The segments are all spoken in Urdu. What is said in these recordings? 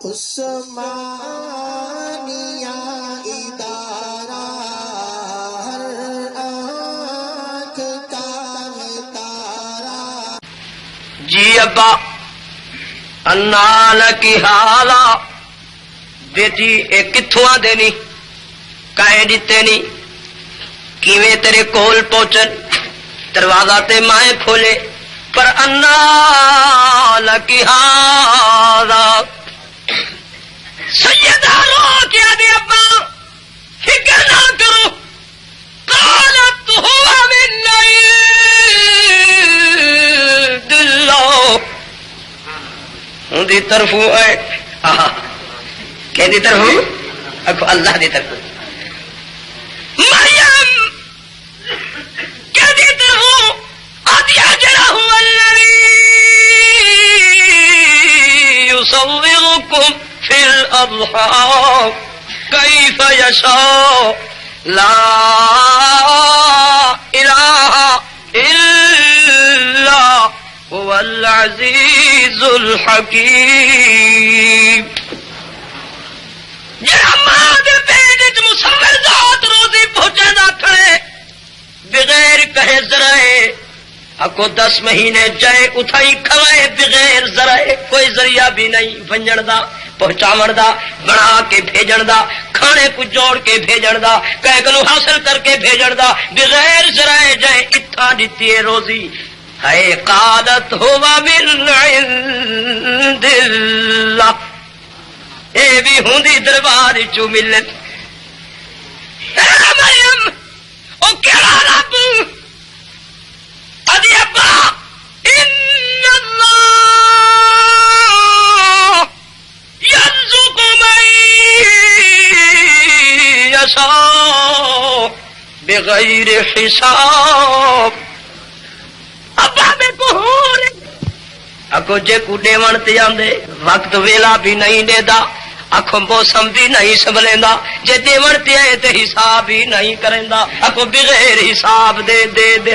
عثمانیہ ادارہ ہر آنکھ کا ہے تارا۔ جی ابا انال کی حالا بیٹی اے کتھوں آ دینی کائیں دیتے نی کیویں تیرے کول پہنچن دروازہ تے مائیں کھولے پر انال کی حالا سیدہ رو کیا دی ابا فکر نہ کرو قالت ہوا من عند اللہ دی طرفوں ہے کہ دی طرفوں اکو اللہ دی طرفوں مریم کہ دی طرفوں آدیا جڑا ہوا الذی یصورکم فی الارحام کیف یشاء لا الہ الا هو العزیز الحکیم۔ جڑا ماں دے پیٹ وچ مصور ذات روزی پہنچے دا کھڑے بغیر کہے ذرائے اکو 10 مہینے جائے اٹھائی کھوائے بغیر ذرائے کوئی ذریعہ بھی نہیں ونجن دا پہنچاون دا بنا کے بھیجن دا کھانے کو جوڑ کے بھیجن دا کہکلو حاصل کر کے بھیجن دا بغیر ذرائے جائے اتھا دیتی ہے روزی ہے قادت ہوا من عند اللہ اے بھی ہوندی دربار چو ملت مریم او کہڑا رب ادی ابا ان اللہ یرزق من یشاء بغیر حساب ابا میں کو ہو رہے اکو جے کو ڈیون تے آندے وقت ویلا بھی نہیں دے دا اکو موسم بھی نہیں سنبھلیندا جے ڈیون تے آئے تے حساب بھی نہیں کریندا اکو بغیر حساب دے دے دے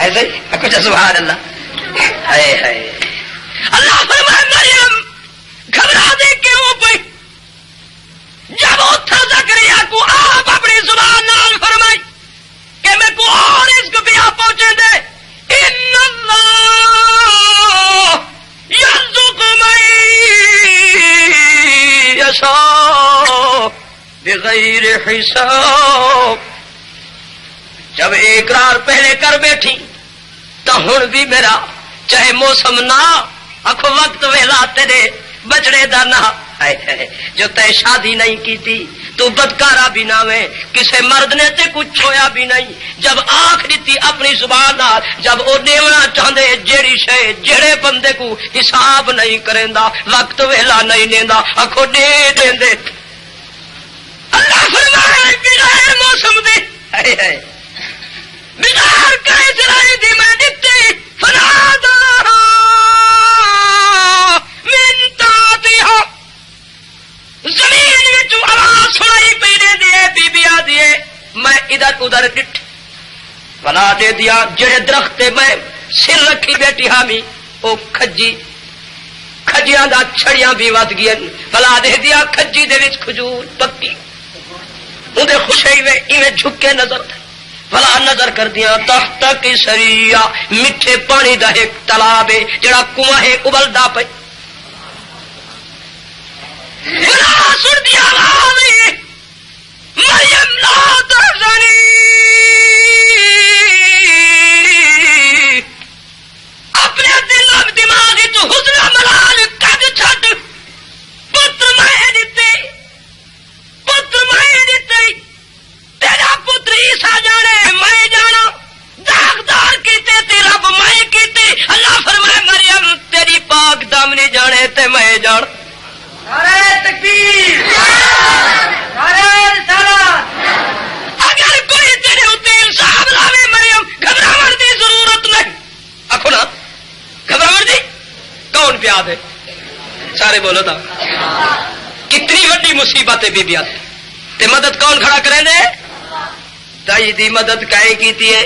ایسے اکو سبحان اللہ ہائے ہائے اللہ فرمائے مریم گھبرا دے کیوں پئی جب اتھا زکریا کو آپ اپنی زبان نال فرمائی کہ میں کو اور رزق بھی آپ پہنچے دے ان اللہ یرزق من یشاء بغیر حساب۔ جب اقرار پہلے کر بیٹھی تو ہن بھی میرا چاہے موسم نہ اکھو وقت ویلا تیرے بچڑے دا نہ جو تے شادی نہیں کی تھی تو بدکارا بھی نہ میں کسے مرد نے تے کچھ چھویا بھی نہیں جب آنکھ دیتی اپنی زبان نال جب او دیونا چاہندے جیڑی شے جڑے بندے کو حساب نہیں کریندا وقت ویلا نہیں دیندا اکھو دے دیندے اللہ فرمائے بغیر موسم دے بغیر کہے چلائی دی میں دیتی فنادا من تحتها زمین وچ آواز سنائی پئی دے دیے بی بیا دیے میں ادھر ادھر ڈٹ بلا دے دیا جڑے درخت تے میں سر رکھی بیٹھی حامی او کھجی کھجیاں دا چھڑیاں بھی ود گئیں بلا دے دیا کھجی دے وچ کھجور پکی اندے خوشی میں ایویں جھک کے نظر بلا نظر کر دیا تحت کی سریا میٹھے پانی دا ایک تالاب ہے جڑا کنواں ہے ابلدا پئی بلا سن دیا آواز مریم لا تحزنی اپنے دل و دماغ تو حزن ملال کد چھڈ پتر میں دیتے تیرا پتر عیسیٰ جانے میں جانا داغدار کیتے تے رب میں کیتے اللہ فرمائے مریم تیری پاک دامنی جانے تے میں جان نعرہ تکبیر نعرہ رسالت اگر کوئی تیرے اوتے الزام لاوے مریم گھبراون دی ضرورت نہیں آکھو نا گھبراون دی کون پیا دے سارے بولو تا کتنی بڑی مصیبت ہے بیبیاں تے مدد کون کھڑا کریں دے تائی دی مدد کائیں کیتی ہے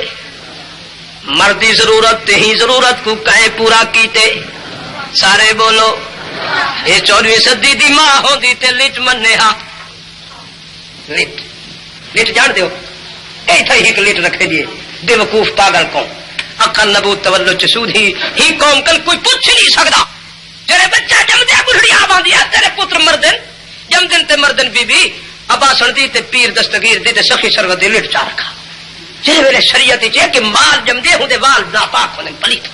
مردی ضرورت تے ہی ضرورت کو کائیں پورا کیتے سارے بولو یہ 14ویں صدی دی ماں ہوندی تے لٹ مننے ہا لٹ جان دیو ایتھے ایک لٹ رکھے دیے بے وقوف پاگل قوم عقل نبوت تولد چسود ہی قوم کل کوئی پوچھ نہیں سکدا جڑے بچہ جمدے بڑھڑی آبادی ہے تیرے پتر مردن جمدن تے مردن بی بی ابا سندی تے پیر دستگیر دی تے سخی سرور دی لٹ چا رکھا جے ویلے شریعت چ کہ مال جمدے ہوندے وال ناپاک ہوندے پلیت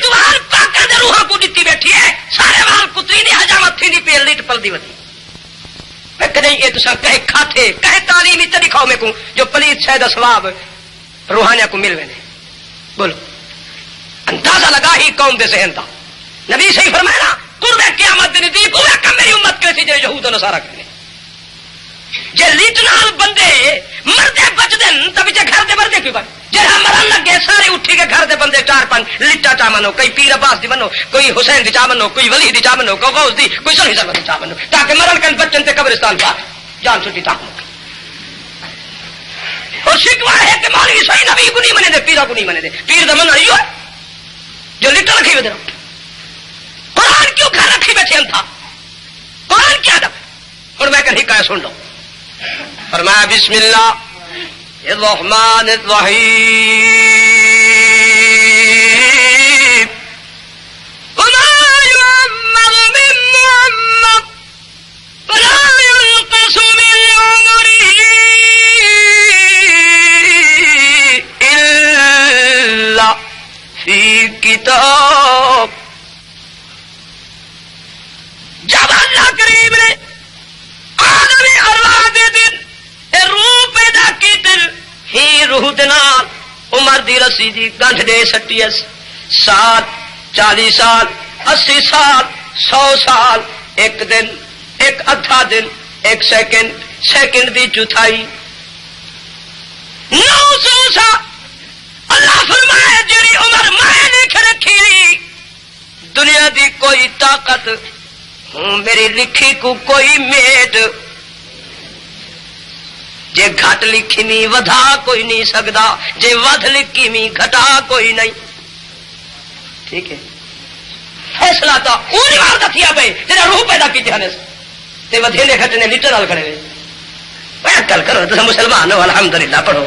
وال پاکاں دے روحاں کو دتی بیٹھی ہے سارے وال کتری دی حجامت تھی دی پیر لٹ پلدی وتی میں کدی یہ تساں کہے کھاتے کہے تعلیمی تے دکھاؤ میں کو جو پلیت شے دا ثواب روحانیہ کو مل ویندے بولو اندازہ لگا ہی قوم دے ذہن دا نبی صحیح فرمایا قرب قیامت دن دی پورا کم میری امت کے سی جو یہود و نصارا کرے جے لیٹ نال بندے مردے بچ دین تے وچ گھر دے مردے کیوں بن جڑا مرن لگے سارے اٹھی کے گھر دے بندے 4-5 لٹا چا منو کوئی پیر عباس دی منو کوئی حسین دی چا منو کوئی ولی دی چا منو کوئی غوث دی کوئی سلفی سرور دی چا منو تاکہ مرن کن بچن تے قبرستان پا جان چھٹی تا اور شکوا ہے کہ مولوی صحیح نبی کو نہیں منے دے پیرا کو نہیں منے دے پیر دا من نہیں ہو جو لٹا رکھی ہوئے دے قرآن کیوں گھر رکھی بیٹھے ہم تھا قرآن کیا ادب اور میں کہیں حکایت سن لو فرمایا بسم اللہ الرحمن الرحیم وما يعمر من معمر ولا ينقص من عمره إلا في کتاب جب اللہ کریم نے عالمی ارواح دے دن روح پیدا کی دل ہی روح دنال عمر دی رسی دی گنٹھ دے 60 سال 40 سال 80 سال 100 سال ایک دن ایک ادھا دن ایک سیکنڈ دی چوتھائی 900 سال اللہ فرمائے جڑی عمر میں لکھ رکھی دنیا دی کوئی طاقت میری لکھی کو کوئی میٹ جے گھٹ لکھی می ودھا کوئی نہیں سکدا جے ودھ لکھی می گھٹا کوئی نہیں ٹھیک ہے فیصلہ تو اونی مار دا تھیا پہ جڑا روح پیدا کیتے ہن تے ودھیلے گھٹنے لیٹر نال کھڑے ہوئے عقل کرو تساں مسلمان ہو الحمدللہ پڑھو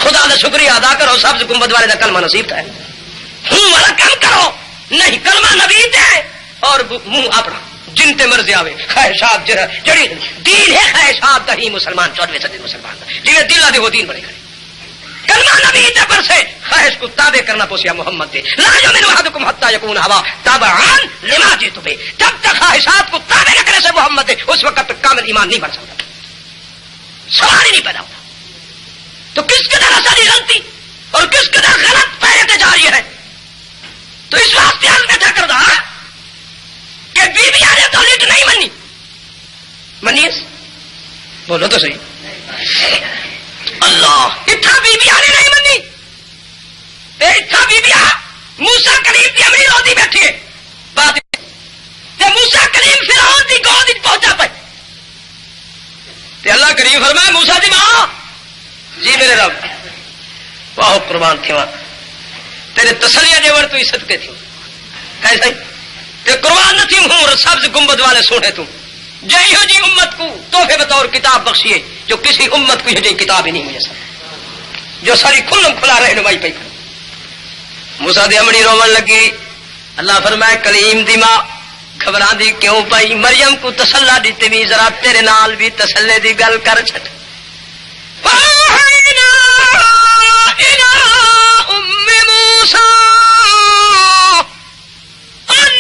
خدا کا شکریہ ادا کرو سبز گنبد والے کا کلمہ نصیب تھا ہوں والا کم کرو نہیں کلمہ نبی ہے اور منہ اپنا جن تے مرضی آوے خواہشات جڑی دین ہے خواہشات دا ہی مسلمان 14ویں صدی مسلمان جی دل دے وہ دین بنے کھڑے کلمہ نبی تے پر سے خواہش کو تابع کرنا پوسیا محمد دے لا یؤمن احدکم حتی یکون ہوا تابعا لما جئت به جب تک خواہشات کو تابع نہ کرے سے محمد دے اس وقت تک کامل ایمان نہیں بن سکتا سوال ہی نہیں پیدا ہوتا تو کس قدر اصلی غلطی اور کس قدر غلط پہلے جاری ہے تو اس واسطے حل بیٹھا کر دا کہ بیوی آنے تو لٹ نہیں منی منیس بولو تو صحیح اللہ اتھا بیوی آنے نہیں منی اتھا بیوی آ موسیٰ کریم کی امیر ہوتی بیٹھی ہے بات موسیٰ کریم فرعون دی گود پہنچا پہ اللہ کریم فرمائے موسیٰ دی ماں جی میرے رب واہ قربان تھی وہاں تیرے تسلیہ جیور تو صدقے تھی کیسا تے قربان نہ تھی ہوں سبز گنبد والے سونے تم جی ہو جی امت کو تحفے بطور کتاب بخشیے جو کسی امت کو جی کتاب ہی نہیں مجھے سب جو ساری کھلم کھلا رہنمائی پہ موسیٰ دی امڑی رومن لگی اللہ فرمائے کلیم دی ماں گھبرا دی کیوں پائی مریم کو تسلا دیتے بھی ذرا تیرے نال بھی تسلے دی گل کر چھٹ إلى أم موسى أن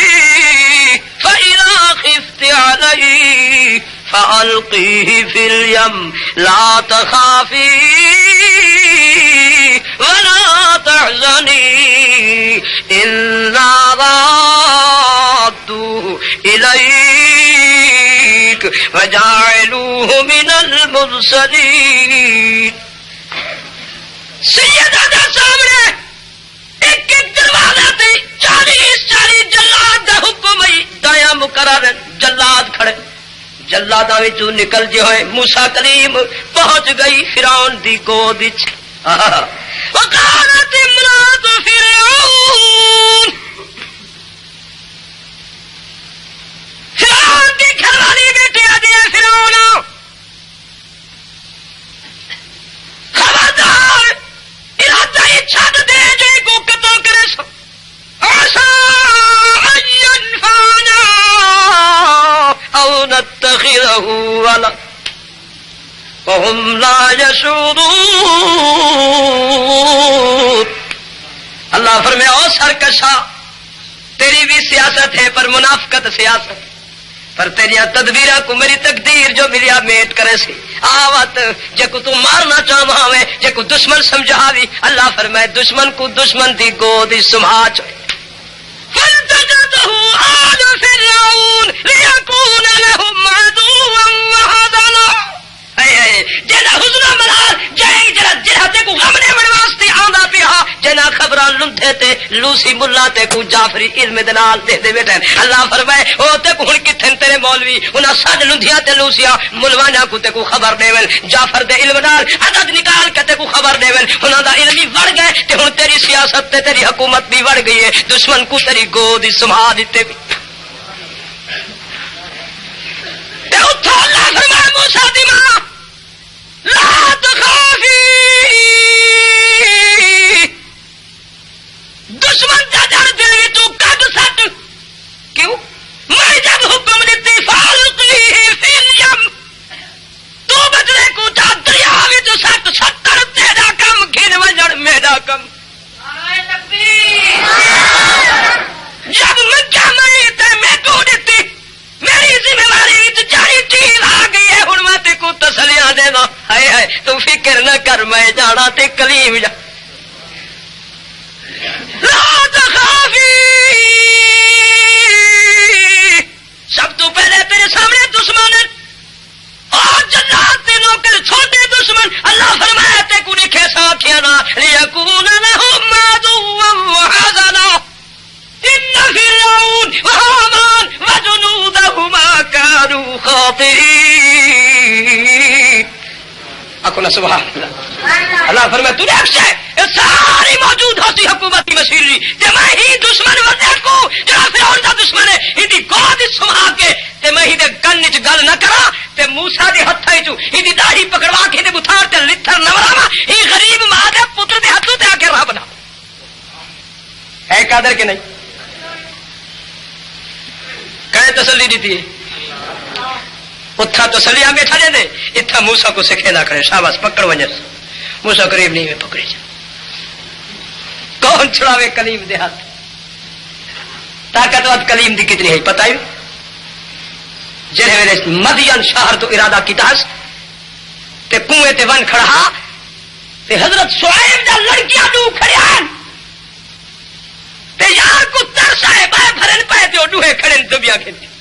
أرضعيه فإذا خفت عليه فألقيه في اليم لا تخافي ولا تحزني إنا رادوه إليك وجعلوه من المرسلين سیدہ سامنے ایک دروازہ تے 40 جلاد دا حکم ہے دایا مقرر جلاد کھڑے جلاداں وچوں نکل جے ہوئے موسیٰ کلیم پہنچ گئی فرعون دی گود وچ وقالت امرأة فرعون فرعون کی گھر والی بیٹی آدھی ہے فرعون خبردار ارادہ ہی چھڈ دے جے کو قتل کرے سو عسى أن ينفعنا أو نتخذه ولدا وهم لا يشعرون. اللہ فرمایا او سرکشا تیری بھی سیاست ہے پر منافقت سیاست پر تیریاں تدبیراں کو میری تقدیر جو ملیا میٹ کرے سی آوت جے کو تو مارنا چاہواں وے جے کو دشمن سمجھاوی اللہ فرمائے دشمن کو دشمن دی گود سمجھا چوئے فالتقطه آل فرعون ليكون لهم عدوا وحزنا. جنا حزن مرار جہاں تے کو غم نے من واسطے آندا پیا جنا خبراں لندھے تے لوسی ملا تے کو جعفری علم دے نال دے دے بیٹھے اللہ فرمائے او تے کو ہن کتھن تیرے مولوی انہاں ساڈ لندھیاں تے لوسیاں ملوانا کو تے کو خبر دیون جعفر دے علم نال عدد نکال کے تے کو خبر دیون انہاں دا علم ہی وڑ گئے تے ہن تیری سیاست تے تیری حکومت بھی وڑ گئی ہے دشمن کو تیری گود سمجھا دتے بھی تے اٹھو اللہ فرمائے موسیٰ دی ماں لا تخافی دشمن کا ڈر دل میں تو کب سٹ کیوں میں جب حکم دیتی فالقی فی الیم تو بدلے کو جا دریا میں تو سٹ 70 تیرا کم گھن وجڑ میرا کم جب مجھا میں تے میں کو دیتی میری ذمہ داری جاری چیز آ گئی ہے ہن میں تے کو تسلیاں دینا ہائے ہائے تو فکر نہ کر میں جانا تے کلیم جا لا تخافی سب تو پہلے تیرے سامنے دشمن اور جنات تے نوکر چھوٹے دشمن اللہ فرمایا تے کو لکھے ساتھیاں نا لیکون لهم عدوا وحزنا ان فرعون وهامان وجنودهما كانوا خاطئين. اقول سبحان اللہ. اللہ فرمایا تو نے اکشے ساری موجود ہوتی حکومتی مشیری تے میں ہی دشمن وردے کو جو فرعون دا دشمن ہے ہندی گود سما کے تے میں ہی دے کن وچ گل نہ کرا تے موسیٰ دے ہتھاں وچ ہندی داڑھی پکڑوا کے تے بتھار تے لتھر نہ مراواں ہی غریب ماں دے پتر دے ہتھوں تے آ کے راہ بنا ہے قادر کہ نہیں کہے تسلی دیتی ہے اتھا تسلی ہم بیٹھا دے اتھا موسیٰ کو سکھے نہ کرے شاباش پکڑ ونجر موسیٰ قریب نہیں میں پکڑے جا کون چھڑاوے کلیم دے ہاتھ طاقت وقت کلیم دی کتنی ہے پتہ ہی جنہیں میرے مدین شہر تو ارادہ کی تاس تے کنویں تے ون کھڑا تے حضرت شعیب دا لڑکیاں دو کھڑیاں تے یار کو ترس آئے بائے بھرن پائے تے دوہے کھڑے دبیاں کھڑے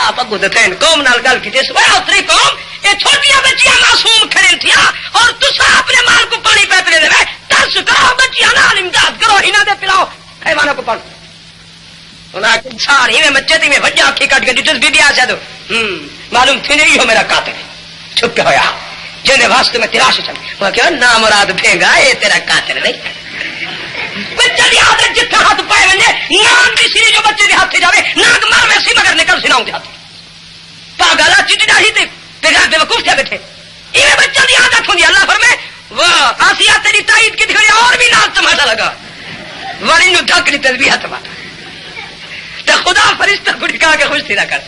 آپ اگو تے تھین قوم نال گل کی تیس وہاں اتری قوم یہ چھوٹیاں بچیاں معصوم کھڑے تھیا اور تسا اپنے مال کو پانی پیپنے دے ترس کرو بچیاں نال امداد کرو ہی نہ دے پلاؤ حیوانوں کو پڑھ انہاں ساری میں بچے تھی میں بجا آنکھی کٹ کے جس بی بی آ جادو معلوم تھی نہیں ہو میرا قاتل ہے چھپ ہویا جنہیں واسطے میں تلاش چل وہ کہا نامراد بھینگا یہ تیرا قاتل نہیں بچہ دی ہاتھ جتنا ہاتھ پائے ونے نام دی سری جو بچے دی ہاتھ سے جاوے ناک مار ویسی مگر نکل سناؤں دی ہاتھ پاگالا چیٹی ڈاہی تے پیغار دے وقوف تھے بیٹھے یہ بچہ دی ہاتھ ہوں دی اللہ فرمے واہ آسیہ تیری تائید کی دکھڑی اور بھی ناک تماشا لگا واری نو دھکڑی تذبیح تماشا تو خدا فرشتہ کو ڈھکا کے خوش تھی نہ کر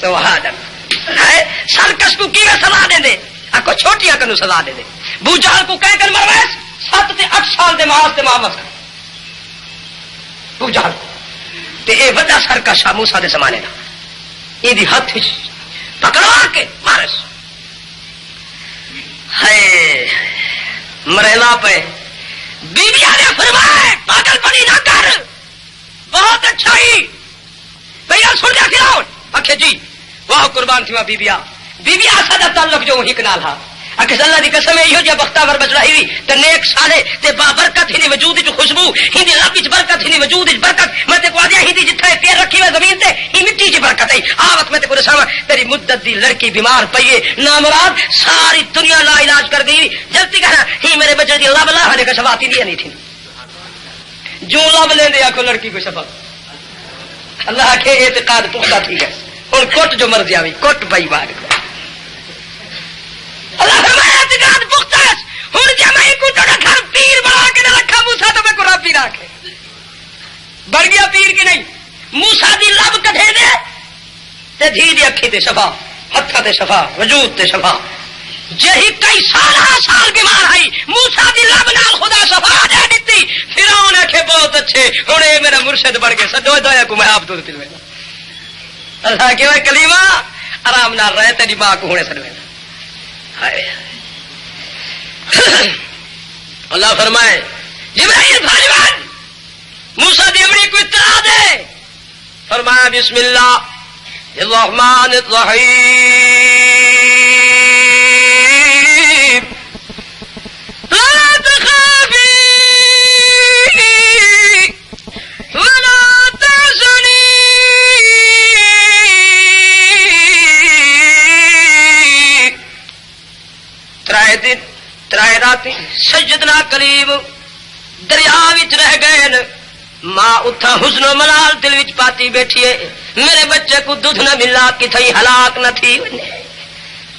سبحان اللہ سرکش کو کی سزا دے دے کو چھوٹیاں کنو سزا دے دے بو جہل کو کہہ کر مرویس 7 سے 8 سال دے معاذ تے معاوض کر بو جہل تے اے وڈا سرکش موسیٰ دے زمانے دا اے دی ہاتھ پکڑوا کے مارس ہے مریلا پہ بی بی نے فرمائے پاگل پڑی نہ کر بہت اچھا ہی بھیا سن جا فرعون اکھے جی واہ قربان تھی ماں بی بی آسا دا تعلق جو وہی کنال ہا اکھے اللہ دی قسم ہے یہ بختاور بچڑائی ہوئی تے نیک سالے تے بابرکت ہی وجود وچ خوشبو ہندی رب وچ برکت ہی وجود وچ برکت میں تے کو آدیا ہی دی جتھے پیر رکھی ہوئے زمین تے ہی مٹی چ برکت ہے آ وقت میں تے کو دساواں تیری مدت دی لڑکی بیمار پئی ہے نامراد ساری دنیا لا علاج کر دی جلدی کہنا ہی میرے بچے دی اللہ بلا ہنے کا شفاعت ہی نہیں تھی جو لب لے دے آکو لڑکی کو شفا اللہ کے اعتقاد پختہ ٹھیک ہے اور کٹ جو مرضی آئی کٹ بائی بار اللہ فرمایا اعتقاد پختہ ہوں جی میں کو گھر پیر بنا کے نہ رکھا موسا تو میں کو رب بھی رکھے بڑھ گیا پیر کی نہیں موسا دی لب کٹے دے تے دھی دی اکھی تے شفا ہتھا تے شفا وجود تے شفا جہی کئی سال بیمار آئی موسا دی لب نال خدا شفا دے دیتی فرعون آکھے بہت اچھے ہن اے میرا مرشد بن کے سدو دیا کو میں آپ دودھ پلوے اللہ کہ کلیمہ آرام نال رہے تیری ماں کو ہونے سدوے اللہ فرمائے جبرائیل بھائیوان موسیٰ دی امری کو اطلاع دے فرمایا بسم اللہ الرحمن الرحیم لا تخافی ولا تحزنی ترائے دن ترائے راتی سجدنا کلیم دریا وچ رہ گئے ماں اتھا حزن و ملال دل وچ پاتی بیٹھی ہے میرے بچے کو دودھ نہ ملا کتھئی ہلاک نہ تھی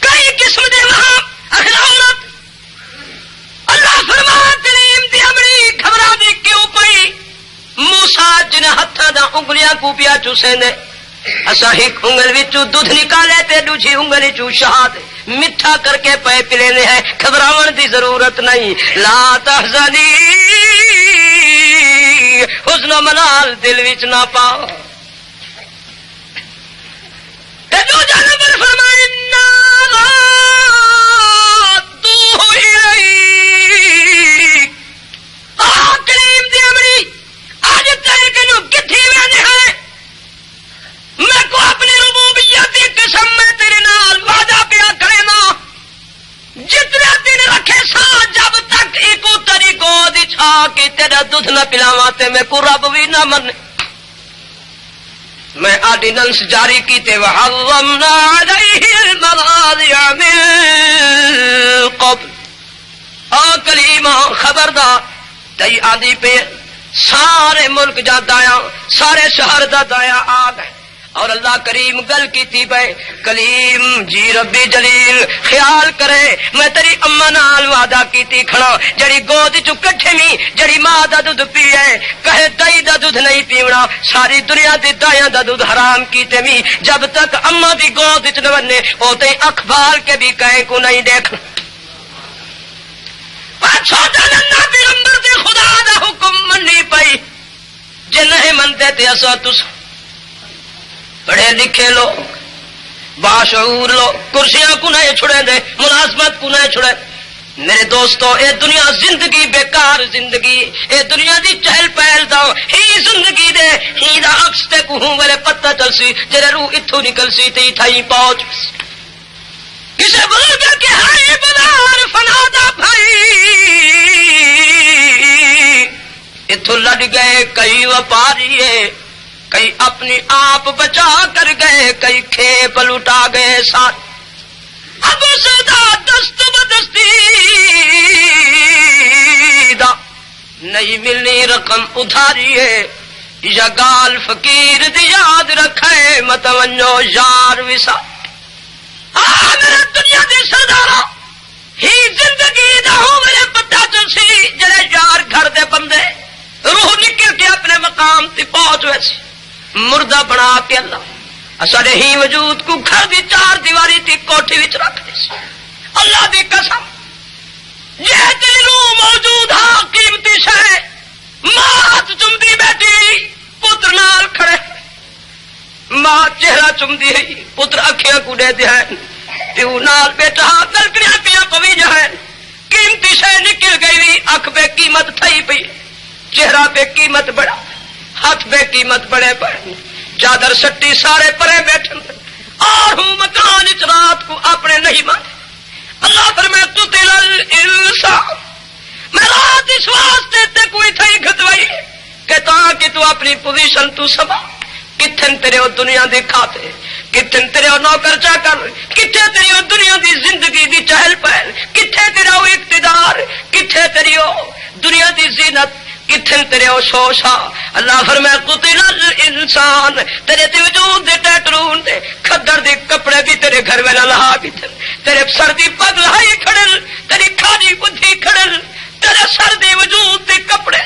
کئی قسم دے وہاں اخلاقات اللہ فرما کلیم دی امری گھبرا دی کیوں پئی موسیٰ جن ہتھاں دا انگلیاں کو پیا چوسے نے اسا ایک انگل وچوں دودھ نکالے تے دوجی انگل وچوں شہاد میٹھا کر کے پے پلینے ہیں گھبراون دی ضرورت نہیں لا تحزنی حزن و ملال دل وچ نہ پاؤ تے جو جانب فرمائے نا تو ہوئی کریم دی امری آج تک نو کتھی وینے ہیں میں کو اپنی ربوبیت کی قسم میں تیرے نال وعدہ پیا کرے نا جتنے دن رکھے سا جب تک ایکو تری گود چھا کے تیرا دودھ نہ پلاواں تے میں کو رب بھی نہ من میں آرڈیننس جاری کی تے وحرمنا علیہ المراضع من قبل کلیمہ خبردار تی آدھی پہ سارے ملک جا دایا سارے شہر دا دایا آ گئے اور اللہ کریم گل کی تھی بے کلیم جی ربی جلیل خیال کرے میں تیری اما نال وعدہ کیتی کھڑا جڑی گود چ کٹھے می جڑی ماں دا دودھ پیے کہے دئی دا دودھ نہیں پیونا ساری دنیا دی دایاں دا دودھ حرام کیتے می جب تک اما دی گود چ نہ بنے او تے اخبار کے بھی کہیں کو نہیں دیکھنا چھوٹا ننا پیغمبر دے خدا دا حکم منی پئی جے نہیں منتے تے اسا تس پڑھے لکھے لوگ باشعور لوگ کرسیاں کو نہیں چھڑے دے ملازمت کو نہیں چھڑے میرے دوستو اے دنیا زندگی بیکار زندگی اے دنیا دی چہل پہل دا ہی زندگی دے ہی دا عکس تے کو ہوں میرے پتہ چل سی جرے روح اتھو نکل سی تے تھائی پہنچ کسے بزرگ کے ہائی بدار فنادا بھائی اتھو لڑ گئے کئی وپاریے کئی اپنی آپ بچا کر گئے کئی کھیپ لٹا گئے ساتھ اب سدا دست بدستی دا نہیں ملنی رقم ادھاری ہے یا گال فقیر دی یاد رکھے متوجہ یار وسا میرے دنیا دے سردارا ہی زندگی دا ہوں میرے پتہ چلسی جڑے یار گھر دے بندے روح نکل کے اپنے مقام تے پہنچ ویسی مردہ بنا کے اللہ سارے ہی وجود کو گھر دی چار دیواری تھی کوٹھی وچ رکھ دے اللہ دی قسم یہ تیرو موجود ہاں قیمتی شے ماں ہاتھ چمدی بیٹھی پتر نال کھڑے ماں چہرہ چمدی ہے پتر اکھیاں کو دے دے ہیں پیو نال بیٹا گلکڑیاں پیا پوی جائیں قیمتی شے نکل گئی اکھ بے قیمت تھئی پئی چہرہ بے قیمت بڑا ہاتھ بے قیمت بڑے پڑے چادر سٹی سارے پرے بیٹھے اور ہوں مکان اچ رات کو اپنے نہیں مانے اللہ فرمائے قتل الانسان میں رات اس واسطے تے کوئی تھئی گھتوئی کہ تاکہ تو اپنی پوزیشن تو سبا کتن تیرے او دنیا دی کھاتے کتن تیرے او نوکر چاکر کتنے تیرے او دنیا دی زندگی دی چہل پہل کتنے تیرے او اقتدار کتنے تیرے او دنیا دی زینت کتن تیرے او شوشا اللہ فرمائے قتل الانسان تیرے تے وجود دے ٹیٹرون دے کھدر دے کپڑے بھی تیرے گھر میں لہا بھی تیرے سر دی پگ لہائی کھڑل تیری کھاجی بدھی کھڑل تیرے سر دے وجود دے کپڑے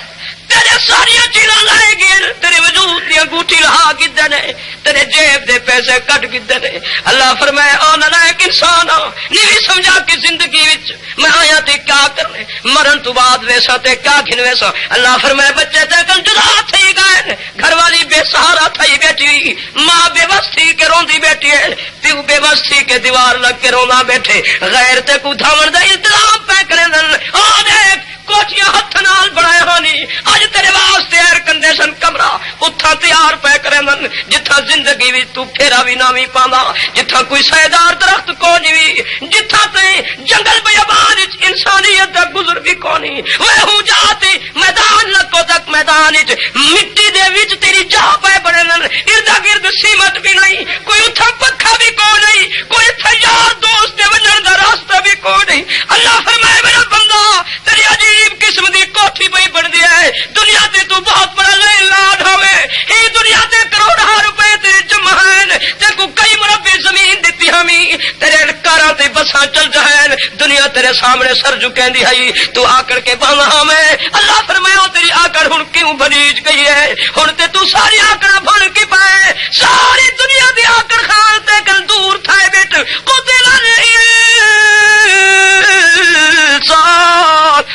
تیرے ساری چیزاں لائے گئے تیرے وجود دی انگوٹھی لہا گدے نے تیرے جیب دے پیسے کٹ گدے نے اللہ فرمائے او نالائق انسان نہیں سمجھا کہ زندگی وچ میں آیا تے کیا کرنے مرن تو بعد ویسا تے کیا گھن ویسا اللہ فرمائے بچے تے کل جدا تھی گئے گھر والی بے سہارا تھی بیٹھی ماں بے بس تھی کہ روندی بیٹھی ہے پیو بے بس تھی کہ دیوار لگ کے رونا بیٹھے غیر تے کو دھاون دا انتظام پہ کرے دن آ دیکھ کوٹیاں ہاتھ نال بنایا ہونی اج تیرے واسطے ایئر کنڈیشن کمرہ اتھا تیار پہ کرے من جتھا زندگی بھی تو پھیرا بھی نہ بھی پاندا جتھا کوئی سایدار درخت کونی بھی جتھا تے جنگل بیابان انسانیت دا گزر بھی کونی وہ ہو جاتی میدان لکو تک میدان مٹی دے وچ تیری جا پہ بڑے من اردا گرد سیمٹ بھی نہیں کوئی اتھا پکھا بھی کو نہیں کوئی تیار دوست دے وجن دا راستہ بھی کو نہیں اللہ فرمائے میرا بندہ تیری عجیب قسم دی کوٹھی پئی بن دی ہے دنیا تے تو بہت بڑا لے لاڈ ہوے ہی دنیا تے کروڑاں روپے تیرے جمع ہیں تے کو کئی مربع زمین دتی ہمیں تیرے کاراں تے بساں چل جائیں دنیا تیرے سامنے سر جھکیندی ہے تو آکڑ کے باواں میں اللہ فرمایا تیری آکڑ ہن کیوں بھلیج گئی ہے ہن تے تو ساری آکڑاں بھن کے پائے ساری دنیا دی آکڑ خان تے کل دور تھائے بیٹھ قتل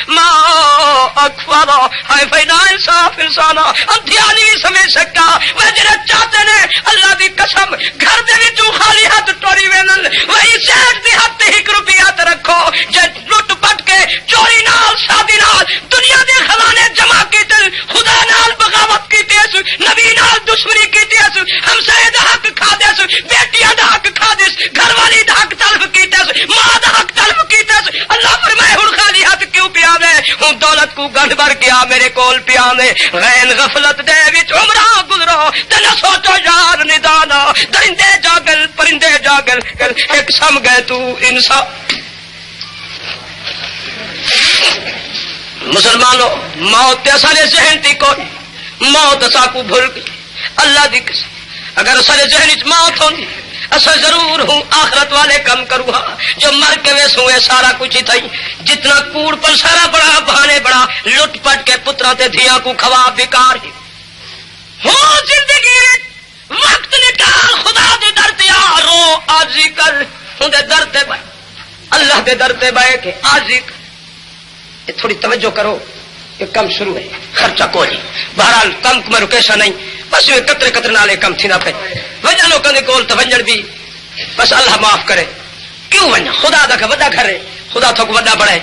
ما اکفر ہے فینا انصاف انسانا ادھیا نہیں سمجھ سکتا وہ جڑے چاہتے نے اللہ دی قسم گھر دے وچوں خالی ہاتھ ٹوری وینن وہی سیٹ دی ہاتھ 1 روپیہ تے رکھو جے لٹ پٹ کے چوری نال شادی نال دنیا دے خزانے جمع کیتے خدا نال بغاوت کیتے نبی نال دشمنی کیتے ہمسائے دا حق کھا دے بیٹیاں دا حق کھا دے گھر والی دا حق طلب کیتے ماں دا حق طلب کیتے اللہ فرمائے ہن خالی ہاتھ کیوں پیا میں ہوں دولت کو گنڈ بھر گیا میرے کول پیا میں غین غفلت دے وچ عمرہ گزرو تے نہ سوچو یار ندانا درندے جاگل پرندے جاگل ایک سم گئے تو انسان مسلمانوں موت تے سارے ذہن تی کوئی موت اسا کو بھول گئی اللہ دی قسم اگر سارے ذہن وچ موت ہوندی اصل ضرور ہوں آخرت والے کم کروں ہاں جو مر کے ویس ہوئے سارا کچھ ہی تھا جتنا کوڑ پر سارا بڑا بہانے بڑا لٹ پٹ کے پترا تے دھیاں کو کھوا بیکار ہی ہوں زندگی وقت نکال خدا دے در تے آ رو آجی کر ہوں دے در تے بائے اللہ دے در تے بائے کہ آجی کر یہ تھوڑی توجہ کرو یہ کم شروع ہے خرچہ کو نہیں بہرحال کم میں رکیشا نہیں بس یہ قطرے قطرے نالے کم تھی نہ پہ وجہ لوگوں نے کول توجہ بھی بس اللہ معاف کرے کیوں وجہ خدا دا کا وڈا گھر ہے خدا تھو کو وڈا بڑا ہے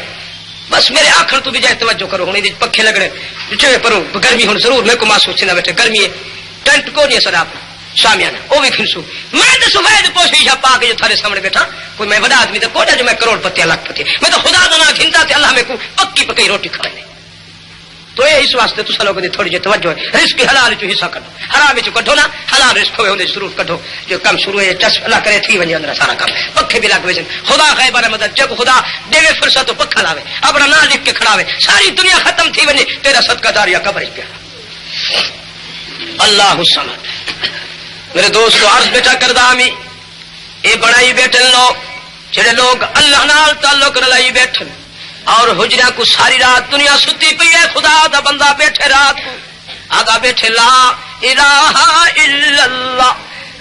بس میرے آخر تو بھی جائے توجہ کرو ہوں پکھے لگ رہے چوے پرو گرمی ہوں ضرور میں کو محسوس نہ بیٹھے گرمی ہے ٹینٹ کو نہیں سر آپ شامیانہ وہ بھی پھرسو میں تو سفید پوشی پا کے جو تھارے سامنے بیٹھا کوئی میں بڑا آدمی تو کوٹا جو میں کروڑ پتی لاکھ پتی میں تو خدا دا نہ گھنتا تھے اللہ میں کو پکی پکی روٹی کھائے تو یہ اس واسطے تو لوگوں کی تھوڑی جی توجہ ہے رزق حلال چ حصہ کڈو حرام چ کڈو نا حلال رزق ہوئے ہوندے ضرور کڈو جو کم شروع ہے چس اللہ کرے تھی ونجے اندر سارا کام پکھے بھی لگ ویسن خدا غیب مدد جب خدا دے فرصت تو پکھا لاوے اپنا نام لکھ کے کھڑاوے ساری دنیا ختم تھی ونجے تیرا صدقہ داریہ قبر پہ اللہ الصمد میرے دوستو عرض بیٹھا کردہ ہمیں یہ بڑائی بیٹھن لوگ جڑے لوگ اللہ نال تعلق رلائی بیٹھن اور حجرہ کو ساری رات دنیا ستی پئی ہے خدا دا بندہ بیٹھے رات کو آگا بیٹھے لا الہ الا اللہ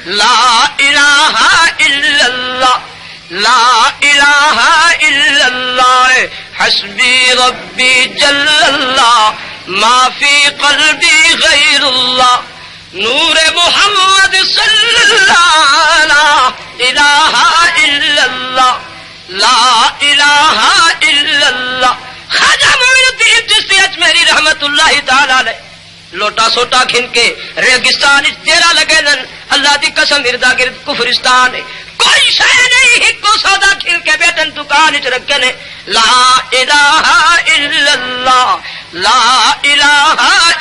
لا الہ الا اللہ لا الہ الا اللہ حسبی ربی جل اللہ ما فی قلبی غیر اللہ نور محمد صلی اللہ لا الہ الا اللہ لا الہ الا اللہ خواجہ معین الدین چشتی اجمیری رحمت اللہ تعالی علیہ لوٹا سوٹا کھن کے ریگستان تیرا لگے نن اللہ دی قسم اردا گرد کفرستان کوئی شے نہیں ہکو سودا کھن کے بیٹن دکان چ رکھے نے لا الہ الا اللہ لا الہ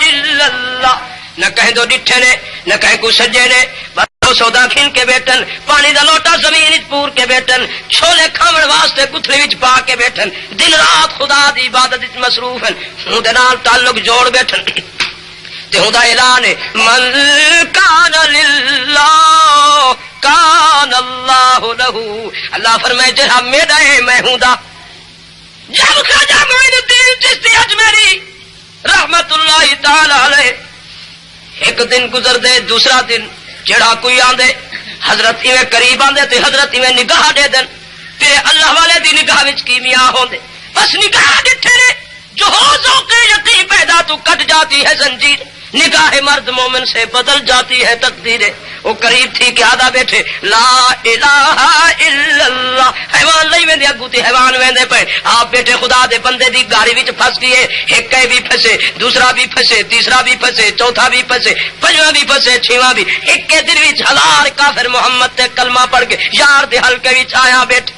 الا اللہ، نہ کہیں دو ڈٹھے نے نہ کہیں کو سجے نے، سودا کھین کے بیٹھن، پانی دا لوٹا زمین پور کے بیٹھن، چھولے کھاون واسطے گتھلی وچ پا کے بیٹھن، دن رات خدا دی عبادت وچ مصروف ہیں، ہوں دے نال تعلق جوڑ بیٹھن تے ہوں دا اعلان ہے من کان للہ کان اللہ لہو، اللہ فرمائے جہاں میرا ہے میں ہوں دا۔ جب خواجہ معین الدین چشتی اجمیری رحمت اللہ تعالی علیہ ایک دن گزر دے، دوسرا دن جڑا کوئی آندے حضرت میں قریب آندے تے حضرت میں نگاہ دے دن، تیرے اللہ والے دی نگاہ وچ کیمیا ہوندے، بس نگاہ ڈٹھے نے جو ہو ذوق یقین پیدا تو کٹ جاتی ہے زنجیر، نگاہ مرد مومن سے بدل جاتی ہے تقدیر، وہ قریب تھی کہ آدھا بیٹھے لا الہ الا اللہ، حیوان نہیں ویندے اگو تے حیوان ویندے پے، آپ بیٹھے خدا دے بندے دی گاڑی وچ پھس گئے، ایک بھی پھسے، دوسرا بھی پھسے، تیسرا بھی پھسے، چوتھا بھی پھسے، پنجواں بھی پھسے، چھواں بھی، ایک دن وچ ہزار کافر محمد تے کلمہ پڑھ کے یار دے حلقے وچ آیا بیٹھے۔